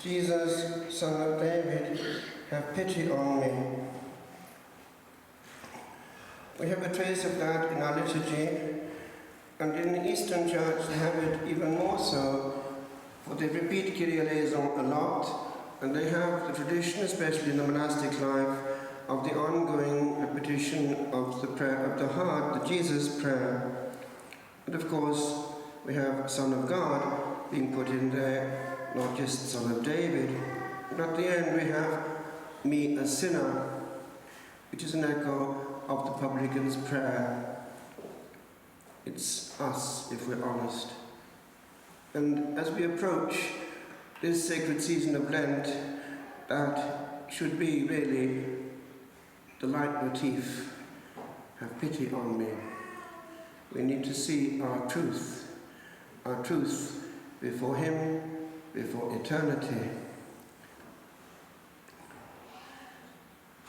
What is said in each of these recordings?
Jesus, Son of David, have pity on me. We have a trace of that in our liturgy, and in the Eastern Church they have it even more so, for they repeat Kyrie eleison a lot, and they have the tradition, especially in the monastic life, of the ongoing repetition of the prayer of the heart, the Jesus prayer. And of course, we have Son of God being put in there, not just Son of David, but at the end we have me a sinner, which is an echo of the publican's prayer. It's us, if we're honest. And as we approach this sacred season of Lent, that should be really the leitmotif. Have pity on me. We need to see our truth before Him, before eternity.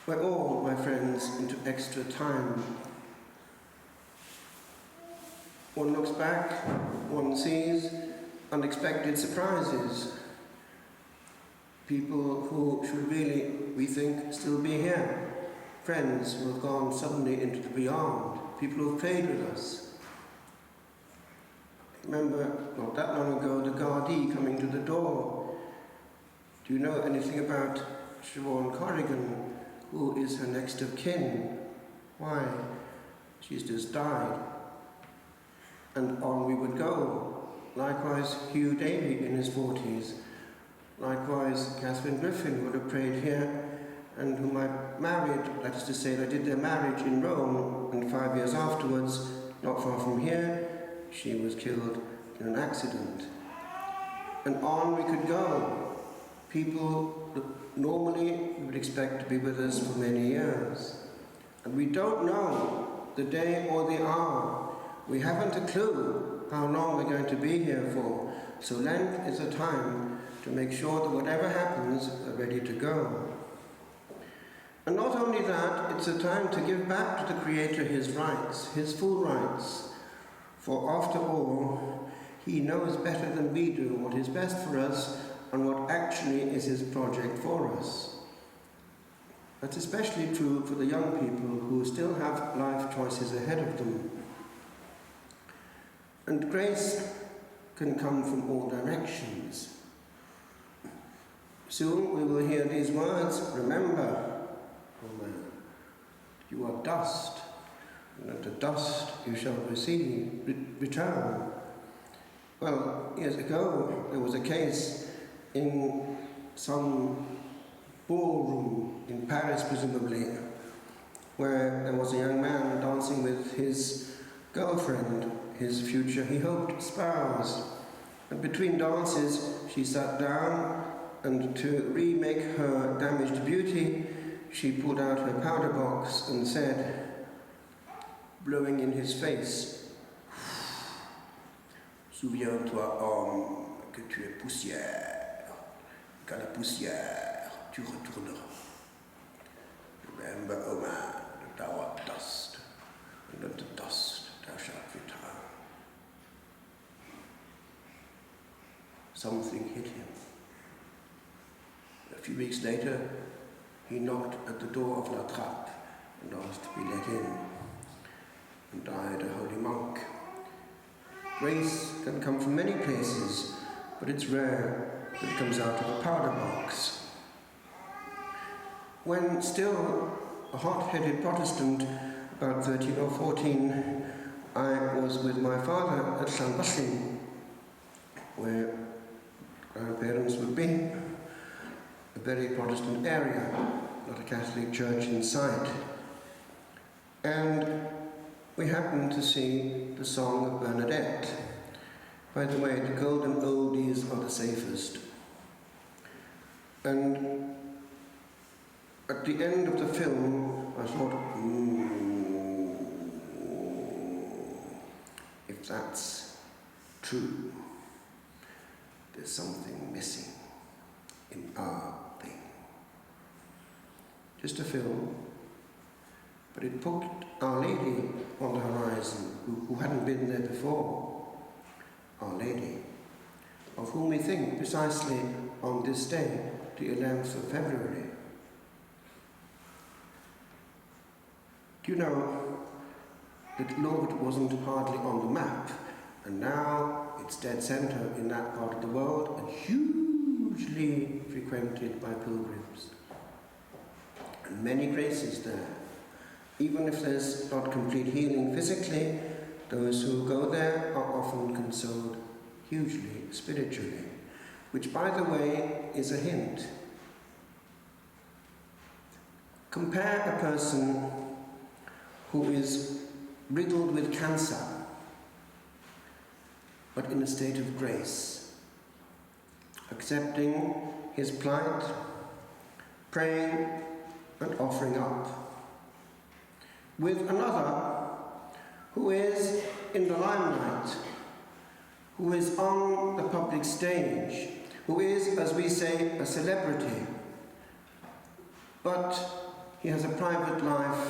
We're all, my friends, into extra time. One looks back, one sees unexpected surprises. People who should really, we think, still be here. Friends who have gone suddenly into the beyond. People who have prayed with us. Remember, not that long ago, the Gardaí coming to the door. Do you know anything about Siobhan Corrigan, who is her next of kin? Why? She's just died. And on we would go. Likewise, Hugh Davey in his 40s. Likewise, Catherine Griffin, who would have prayed here, and whom I married, that is to say, I did their marriage in Rome, and 5 years afterwards, not far from here, she was killed in an accident. And on we could go. People that normally we would expect to be with us for many years. And we don't know the day or the hour. We haven't a clue how long we're going to be here for. So Lent is a time to make sure that whatever happens, we're ready to go. And not only that, it's a time to give back to the Creator His rights, His full rights. For after all, He knows better than we do what is best for us and what actually is His project for us. That's especially true for the young people who still have life choices ahead of them. And grace can come from all directions. Soon we will hear these words, remember, oh man, you are dust, and unto dust you shall return. Well, years ago there was a case in some ballroom in Paris, presumably, where there was a young man dancing with his girlfriend, his future, he hoped, spouse. And between dances she sat down, and to remake her damaged beauty, she pulled out her powder box and said, blowing in his face, souviens-toi, homme, que tu es poussière, qu'à la poussière tu retourneras. Remember, O man, that thou art dust, and unto dust thou shalt return. Something hit him. A few weeks later, he knocked at the door of La Trappe and asked to be let in, and died a holy monk. Grace can come from many places, but it's rare that it comes out of a powder box. When still a hot-headed Protestant, about 13 or 14, I was with my father at Saint Bassin, where grandparents would be, a very Protestant area, not a Catholic church in sight. And we happened to see the Song of Bernadette. By the way, the golden oldies are the safest. And at the end of the film, I thought, if that's true, there's something missing in our thing. Just a film, but it put Our Lady on the horizon, who hadn't been there before. Our Lady, of whom we think precisely on this day, the 11th of February. Do you know that Lourdes wasn't hardly on the map, and now it's dead center in that part of the world and hugely frequented by pilgrims. And many graces there. Even if there's not complete healing physically, those who go there are often consoled hugely spiritually, which, by the way, is a hint. Compare a person who is riddled with cancer, but in a state of grace, accepting his plight, praying and offering up, with another who is in the limelight, who is on the public stage, who is, as we say, a celebrity, but he has a private life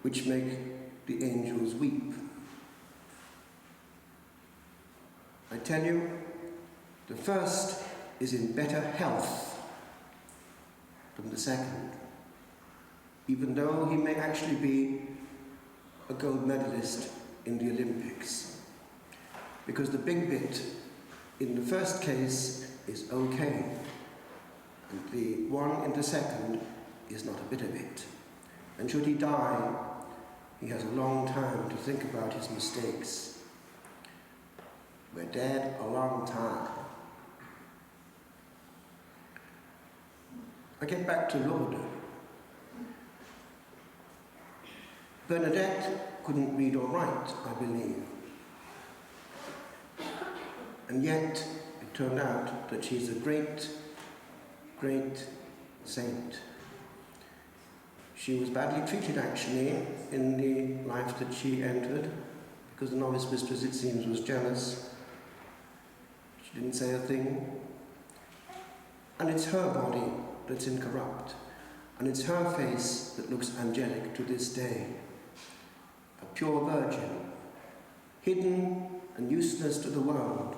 which makes the angels weep. I tell you, the first is in better health than the second, even though he may actually be a gold medalist in the Olympics. Because the big bit in the first case is okay, and the one in the second is not a bit of it. And should he die, he has a long time to think about his mistakes. We're dead a long time. I get back to Lourdes. Bernadette couldn't read or write, I believe. And yet, it turned out that she's a great, great saint. She was badly treated, actually, in the life that she entered, because the novice mistress, it seems, was jealous. She didn't say a thing. And it's her body that's incorrupt. And it's her face that looks angelic to this day. A pure virgin, hidden and useless to the world,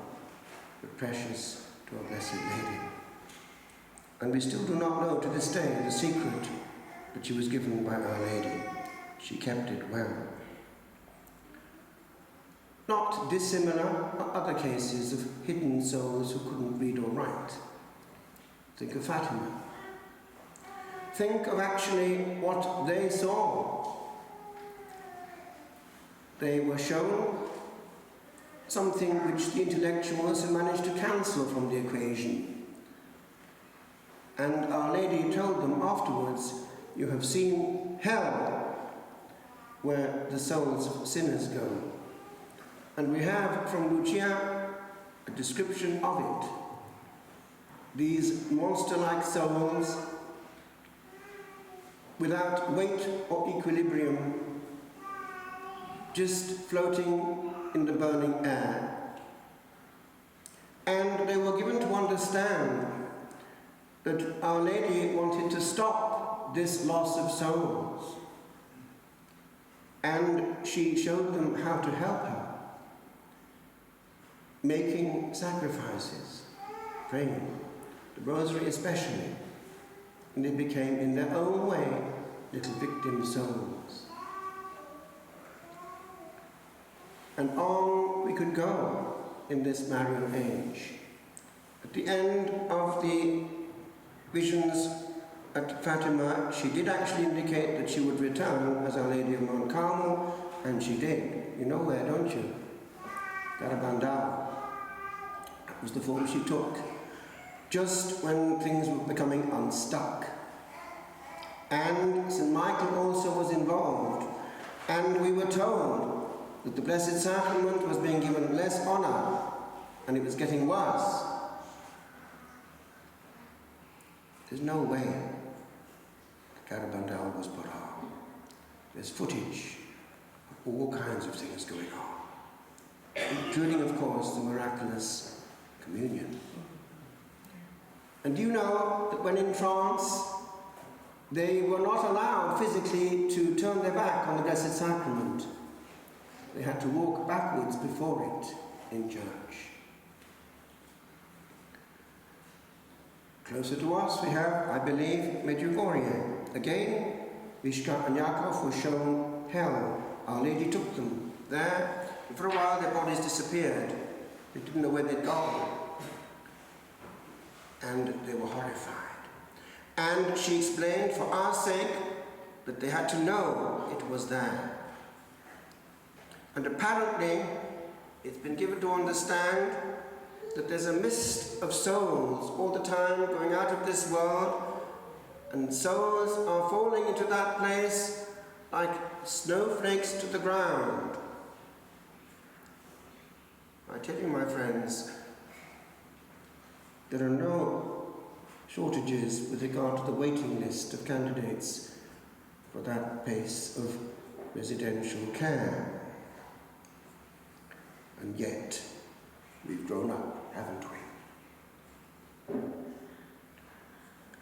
but precious to our Blessed Lady. And we still do not know to this day the secret that she was given by Our Lady. She kept it well. Not dissimilar are other cases of hidden souls who couldn't read or write. Think of Fatima. Think of actually what they saw. They were shown something which the intellectuals have managed to cancel from the equation. And Our Lady told them afterwards, you have seen hell, where the souls of sinners go. And we have from Lucia a description of it. These monster-like souls, without weight or equilibrium, just floating in the burning air. And they were given to understand that Our Lady wanted to stop this loss of souls. And she showed them how to help her, making sacrifices, praying, the rosary especially, and they became, in their own way, little victim souls. And on we could go in this Marian age. At the end of the visions at Fatima, she did actually indicate that she would return as Our Lady of Mount Carmel, and she did. You know where, don't you? Garabandal. That was the form she took, just when things were becoming unstuck. And St. Michael also was involved, and we were told that the Blessed Sacrament was being given less honor, and it was getting worse. There's no way that Garabandal was put on. There's footage of all kinds of things going on, including, of course, the miraculous communion. And do you know that when in trance, they were not allowed physically to turn their back on the Blessed Sacrament. They had to walk backwards before it in church. Closer to us we have, I believe, Medjugorje. Again, Vishka and Yakov were shown hell. Our Lady took them there, and for a while their bodies disappeared. They didn't know where they'd gone. And they were horrified. And she explained, for our sake, that they had to know it was there. And apparently, it's been given to understand that there's a mist of souls all the time going out of this world, and souls are falling into that place like snowflakes to the ground. I tell you, my friends, there are no shortages with regard to the waiting list of candidates for that place of residential care. And yet, we've grown up, haven't we?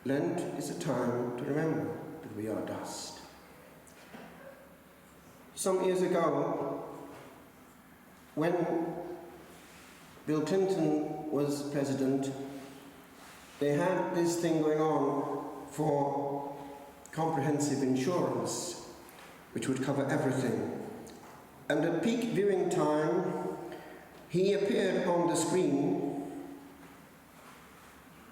Lent is a time to remember that we are dust. Some years ago, when Bill Clinton was president, they had this thing going on for comprehensive insurance, which would cover everything. And at peak viewing time, he appeared on the screen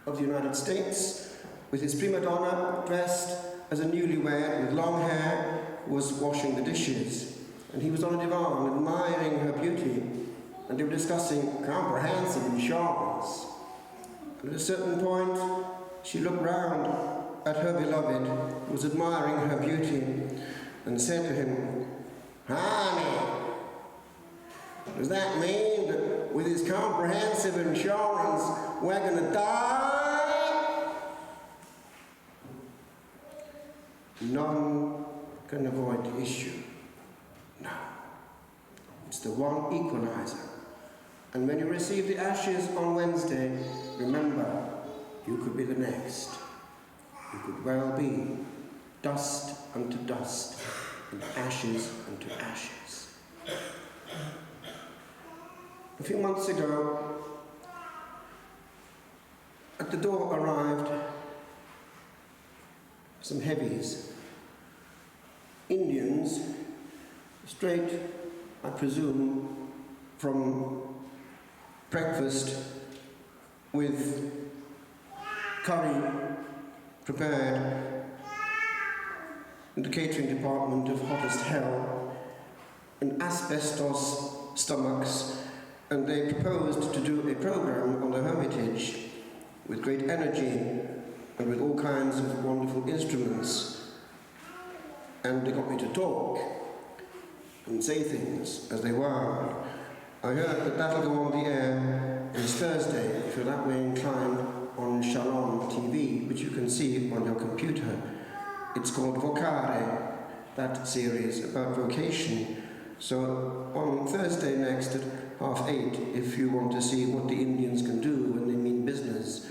of the United States with his prima donna dressed as a newlywed with long hair, was washing the dishes. And he was on a divan admiring her beauty, and they were discussing comprehensive insurance. And at a certain point, she looked round at her beloved, who was admiring her beauty, and said to him, "Honey, does that mean that with his comprehensive insurance, we're going to die?" None can avoid the issue. No. It's the one equalizer. And when you receive the ashes on Wednesday, remember, you could be the next. You could well be dust unto dust, and ashes unto ashes. A few months ago, at the door arrived some heavies, Indians, straight, I presume, from breakfast with curry prepared in the catering department of hottest hell, and asbestos stomachs, and they proposed to do a program on the Hermitage with great energy and with all kinds of wonderful instruments. And they got me to talk and say things as they were. I heard that that'll go on the air this Thursday, if you're that way inclined, on Shalom TV, which you can see on your computer. It's called Vocare, that series about vocation. So on Thursday next at 8:30, if you want to see what the Indians can do when they mean business.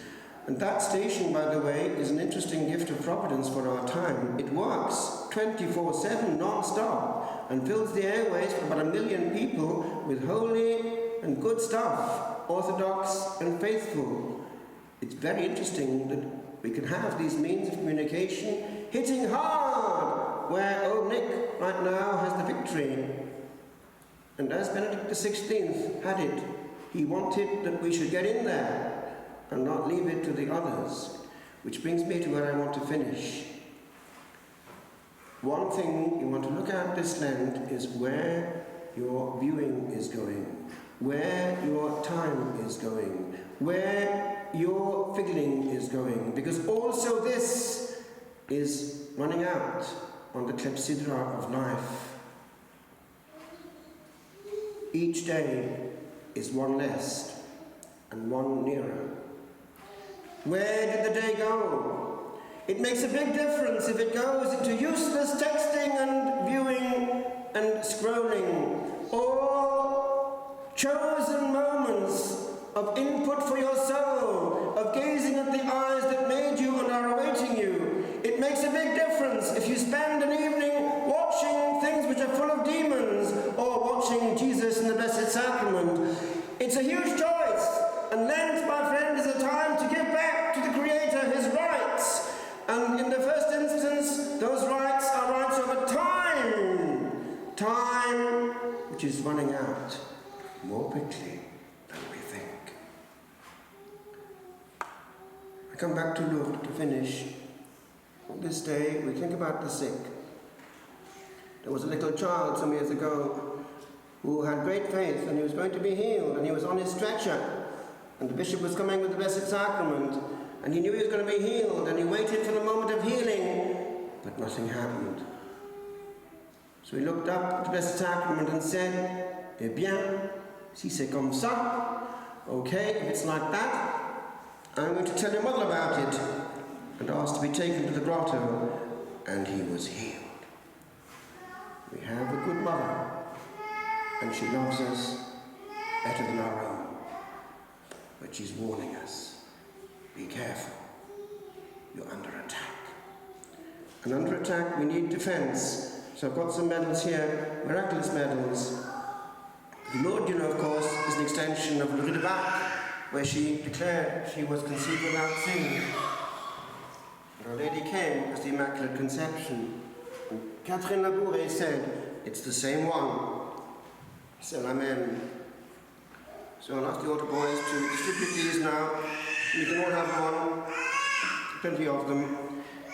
And that station, by the way, is an interesting gift of Providence for our time. It works 24/7, non-stop, and fills the airways for about 1 million people with holy and good stuff, orthodox and faithful. It's very interesting that we can have these means of communication hitting hard, where old Nick right now has the victory. And as Benedict XVI had it, he wanted that we should get in there and not leave it to the others. Which brings me to where I want to finish. One thing you want to look at this Lent is where your viewing is going, where your time is going, where your fiddling is going, because also this is running out on the clepsydra of life. Each day is one less and one nearer. Where did the day go? It makes a big difference if it goes into useless texting and viewing and scrolling, or chosen moments of input for your soul, of gazing at the eyes that made you and are awaiting you. It makes a big difference if you spend an evening watching things which are full of demons, or watching Jesus in the Blessed Sacrament. It's a huge choice, and Lent, my friend, is a time to give back to the Creator which is running out more quickly than we think. I come back to Lourdes to finish. On this day, we think about the sick. There was a little child some years ago who had great faith and he was going to be healed, and he was on his stretcher, and the bishop was coming with the Blessed Sacrament, and he knew he was going to be healed, and he waited for the moment of healing, but nothing happened. So he looked up at the Blessed Sacrament and said, "Eh bien, si c'est comme ça, okay, if it's like that, I'm going to tell your mother about it," and asked to be taken to the grotto, and he was healed. We have a good mother, and she loves us better than our own. But she's warning us, be careful, you're under attack. And under attack we need defense. So I've got some medals here, miraculous medals. The Lord, you know, of course, is an extension of Louis de Bach, where she declared she was conceived without sin. And Our Lady came as the Immaculate Conception. And Catherine Labouré said, it's the same one. So amen. So I'll ask the altar boys to distribute these now. You can all have one, plenty of them.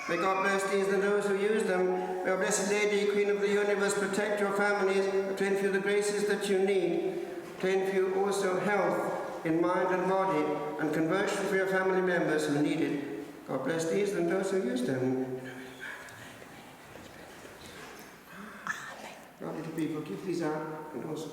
May God bless these and those who use them. May our Blessed Lady, Queen of the Universe, protect your families, obtain for you the graces that you need, obtain for you also health in mind and body, and conversion for your family members who need it. God bless these and those who use them. Now, little people, give these out and also